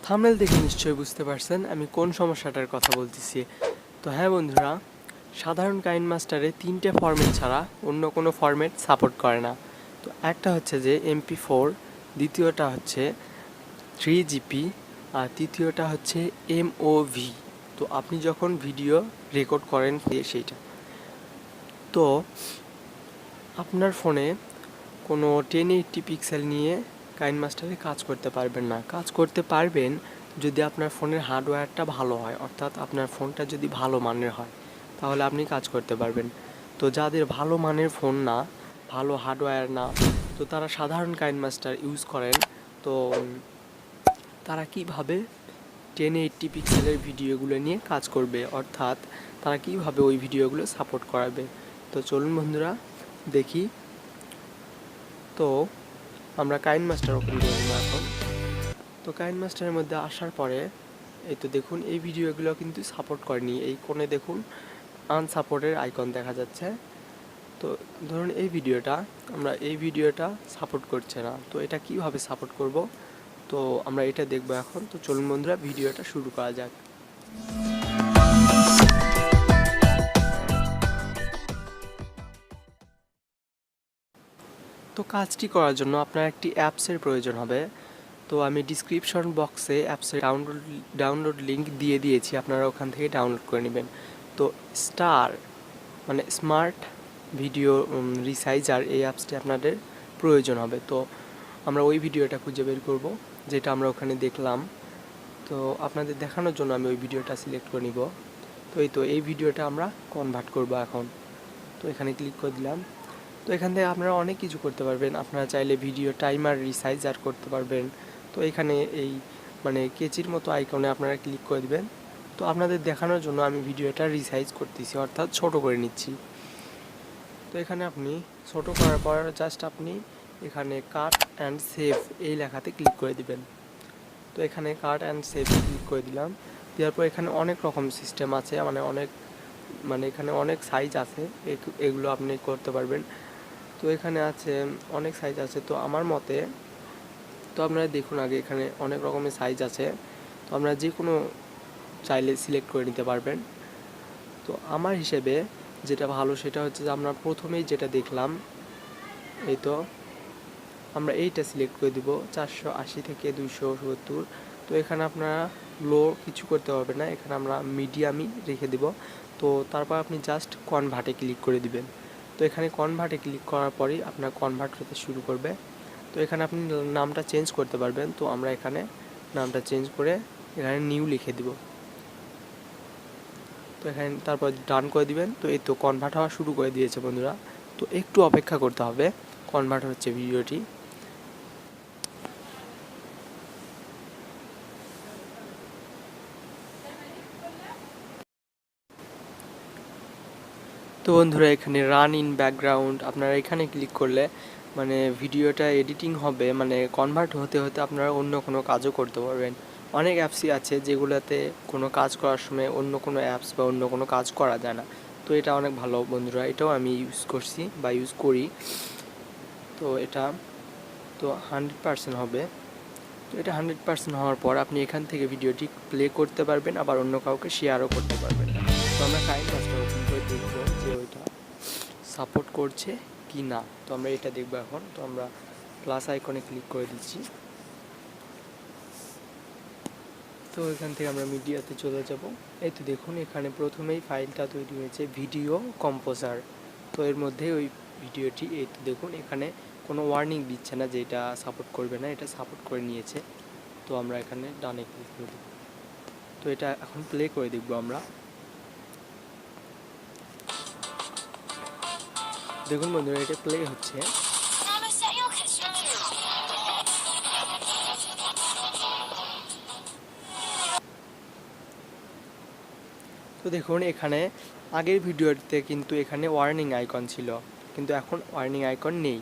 Thumbnail দেখে নিশ্চয়ই বুঝতে পারছেন আমি কোন সমস্যাটার কথা বলতেছি। তো হ্যাঁ বন্ধুরা, সাধারণ কাইনমাস্টারে 3টে ফরম্যাট ছাড়া অন্য কোনো ফরম্যাট সাপোর্ট করে না। তো একটা হচ্ছে যে MP4, দ্বিতীয়টা হচ্ছে 3GP, আর তৃতীয়টা হচ্ছে MOV। তো আপনি যখন ভিডিও রেকর্ড করেন সেইটা, তো আপনার ফোনে কোনো 1080 পিক্সেল নিয়ে কাইনমাস্টারে কাজ করতে পারবেন না। কাজ করতে পারবেন যদি আপনার ফোনের হার্ডওয়্যারটা ভালো হয়, অর্থাৎ আপনার ফোনটা যদি ভালো মানের হয় তাহলে আপনি কাজ করতে পারবেন। তো যাদের ভালো মানের ফোন না, ভালো হার্ডওয়্যার না, তো তারা সাধারণ কাইনমাস্টার ইউজ করেন। তো তারা কিভাবে 1080 পিক্সেলের ভিডিওগুলো নিয়ে কাজ করবে, অর্থাৎ তারা কিভাবে ওই ভিডিওগুলো সাপোর্ট করাবে। তো চলুন বন্ধুরা দেখি। তো আমরা কাইনমাস্টার ওপেন করে নেব এখন। তো কাইনমাস্টারের মধ্যে আসার পরে এই তো দেখুন এই ভিডিওগুলো কিন্তু সাপোর্ট করেনি। এই কোণে দেখুন আনসাপোর্টের আইকন দেখা যাচ্ছে। তো ধরুন এই ভিডিওটা সাপোর্ট করছে না। তো এটা কিভাবে সাপোর্ট করব, তো আমরা এটা দেখব এখন। তো চলুন বন্ধুরা ভিডিওটা শুরু করা যাক। তো কাজটি করার জন্য আপনার একটি অ্যাপসের প্রয়োজন হবে। তো আমি ডিসক্রিপশন বক্সে অ্যাপসের ডাউনলোড লিঙ্ক দিয়ে দিয়েছি, আপনারা ওখান থেকে ডাউনলোড করে নেবেন। তো স্মার্ট ভিডিও রিসাইজার এই অ্যাপসটি আপনাদের প্রয়োজন হবে। তো আমরা ওই ভিডিওটা খুঁজে বের করব যেটা আমরা ওখানে দেখলাম। তো আপনাদের দেখানোর জন্য আমি ওই ভিডিওটা সিলেক্ট করে নিব। তো এই ভিডিওটা আমরা কনভার্ট করব এখন। তো এখানে ক্লিক করে দিলাম। তো এখান থেকে আপনারা অনেক কিছু করতে পারবেন। আপনারা চাইলে ভিডিও টাইমার রিসাইজার করতে পারবেন। তো এখানে এই কেচির মতো আইকনে আপনারা ক্লিক করে দিবেন। তো আপনাদের দেখানোর জন্য আমি ভিডিওটা রিসাইজ করতেছি, অর্থাৎ ছোট করে নিচ্ছি। তো এখানে আপনি ছোট করার পর জাস্ট আপনি এখানে কাট অ্যান্ড সেভ এই লেখাতে ক্লিক করে দিবেন। তো এখানে কাট অ্যান্ড সেভ ক্লিক করে দিলাম। দেওয়ার পর এখানে অনেক রকম সিস্টেম আছে, এখানে অনেক সাইজ আছে, এগুলো আপনি করতে পারবেন। তো এখানে আছে অনেক সাইজ আছে। তো আমার মতে, তো আপনারা দেখুন আগে এখানে অনেক রকমের সাইজ আছে। তো আপনারা যে কোনো চাইলে সিলেক্ট করে নিতে পারবেন। তো আমার হিসেবে যেটা ভালো সেটা হচ্ছে যে আমরা প্রথমেই যেটা দেখলাম, এই তো আমরা এইটা সিলেক্ট করে দিব 480 থেকে 270। তো এখানে আপনারা লো কিছু করতে পারবেন না, এখানে আমরা মিডিয়ামই রেখে দেব। তো তারপর আপনি জাস্ট কনভার্টে ক্লিক করে দিবেন। তো এখানে কনভার্টে ক্লিক করার পরেই আপনার কনভার্ট হতে শুরু করবে। তো এখানে আপনি নামটা চেঞ্জ করতে পারবেন। তো আমরা এখানে নামটা চেঞ্জ করে এখানে নিউ লিখে দিব। তো এখানে তারপর ডান করে দিবেন। তো এই তো কনভার্ট হওয়া শুরু করে দিয়েছে বন্ধুরা। তো একটু অপেক্ষা করতে হবে, কনভার্ট হচ্ছে ভিডিওটি। তো বন্ধুরা এখানে রান ইন ব্যাকগ্রাউন্ড আপনারা এখানে ক্লিক করলে ভিডিওটা এডিটিং হবে, কনভার্ট হতে হতে আপনারা অন্য কোনো কাজও করতে পারবেন। অনেক অ্যাপসই আছে যেগুলোতে কোনো কাজ করার সময় অন্য কোনো অ্যাপস বা অন্য কোনো কাজ করা যায় না। তো এটা অনেক ভালো বন্ধুরা, এটাও আমি ইউজ করছি বা ইউজ করি। তো এটা 100% হবে। তো এটা 100% হওয়ার পর আপনি এখান থেকে ভিডিওটি প্লে করতে পারবেন, আবার অন্য কাউকে শেয়ারও করতে পারবেন। তো আমরা কাইনমাস্টার ওপেন করে দেখব যে ওইটা সাপোর্ট করছে কি না। তো আমরা এটা দেখব এখন। তো আমরা প্লাস আইকনে ক্লিক করে দিচ্ছি। তো এখান থেকে আমরা মিডিয়াতে চলে যাব। এই তো দেখুন এখানে প্রথমেই ফাইলটা তৈরি হয়েছে ভিডিও কম্পোজার। তো এর মধ্যে ওই ভিডিওটি, এই তো দেখুন এখানে কোনো ওয়ার্নিং দিচ্ছে না যে এটা সাপোর্ট করবে না, এটা সাপোর্ট করে নিয়েছে। তো আমরা এখানে ডানে ক্লিক করে দেব। তো এটা এখন প্লে করে দেখব আমরা। দেখুন বন্ধুরা এটা প্লে হচ্ছে। তো দেখুন এখানে আগের ভিডিওতে কিন্তু এখানে ওয়ার্নিং আইকন ছিল, কিন্তু এখন ওয়ার্নিং আইকন নেই।